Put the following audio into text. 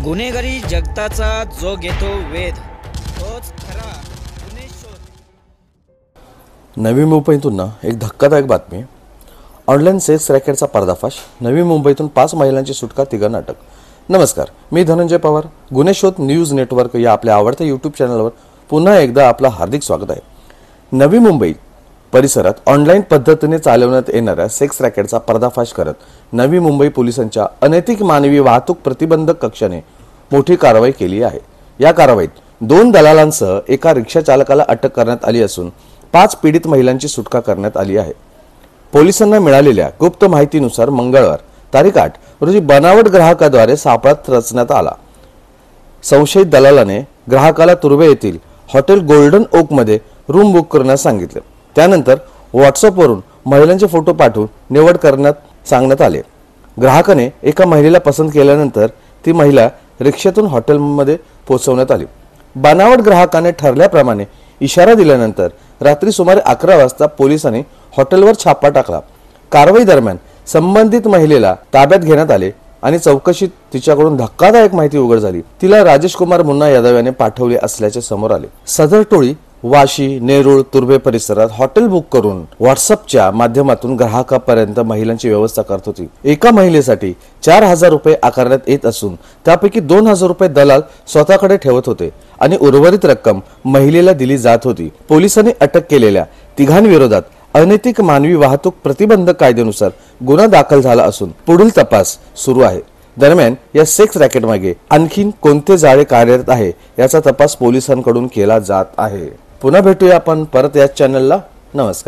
गुन्हेगारी जगताचा जो घेतो वेध तोच खरा गुन्हे शोध। नवी मुंबईतून एक धक्कादायक बातमी। ऑनलाईन सेक्स रॅकेटचा पर्दाफाश। नवी मुंबईतून 5 महिलांची सुटका, 3 अटक। नमस्कार, मी धनंजय पवार। गुन्हे शोध न्यूज नेटवर्क या आपल्या आवडत्या यूट्यूब चॅनलवर पुन्हा एकदा आपलं हार्दिक स्वागत आहे। नवी मुंबई परिसरात ऑनलाईन पद्धतीने चालवण्यात येणाऱ्या सेक्स रॅकेटचा पर्दाफाश करत नवी मुंबई पोलिसांच्या अनैतिक मानवी वाहतूक प्रतिबंधक कक्षाने मोठी कारवाई केली आहे। या कारवाईत 2 दलालांसह एका रिक्षा चालकाला अटक करण्यात आली असून 5 पीडित महिलांची सुटका करण्यात आली आहे। पोलिसांना मिळालेल्या गुप्त माहितीनुसार मंगळवार तारीख 8 रोजी बनावट ग्राहकाद्वारे सापळा रचण्यात आला। संशयित दलालाने ग्राहकाला तुर्भे येथील हॉटेल गोल्डन ओक मध्ये रूम बुक करण्यास सांगितले। त्यानंतर व्हॉट्सअपवरून महिलांचे फोटो पाठवून निवड करण्यात सांगण्यात आले। ग्राहकाने एका महिलेला पसंत केल्यानंतर ती महिला रिक्षातून हॉटेलमध्ये पोहोचवण्यात आली। बनावट ग्राहकाने ठरल्याप्रमाणे इशारा दिल्यानंतर रात्री सुमारे 11 वाजता पोलिसांनी हॉटेलवर छापा टाकला। कारवाई दरम्यान संबंधित महिलेला ताब्यात घेण्यात आले आणि चौकशीत तिच्याकडून धक्कादायक माहिती उघड झाली। तिला राजेश कुमार मुन्ना यादव याने पाठवले असल्याचे समोर आले। सदर टोळी वाशी, नेरूळ, तुर्भे परिसरात हॉटेल बुक करून व्हॉट्सअपच्या माध्यमातून ग्राहकापर्यंत महिलांची व्यवस्था करत होती। एका महिलेसाठी 4000 रुपये आकारण्यात येत असून त्यापैकी 2000 रुपये दलाल स्वतःकडे ठेवत होते आणि उर्वरित रक्कम महिलेला दिली जात होती। पोलिसांनी अटक केलेल्या तिघांविरोधात अनैतिक मानवी वाहतूक प्रतिबंधक कायद्यानुसार गुन्हा दाखल झाला असून पुढील तपास सुरू आहे। दरम्यान या सेक्स रॅकेट मागे आणखी कोणते जाळे कार्यरत आहे याचा तपास पोलिसांकडून केला जात आहे। पुन्हा भेटूया आपण परत याच चॅनलला। नमस्कार।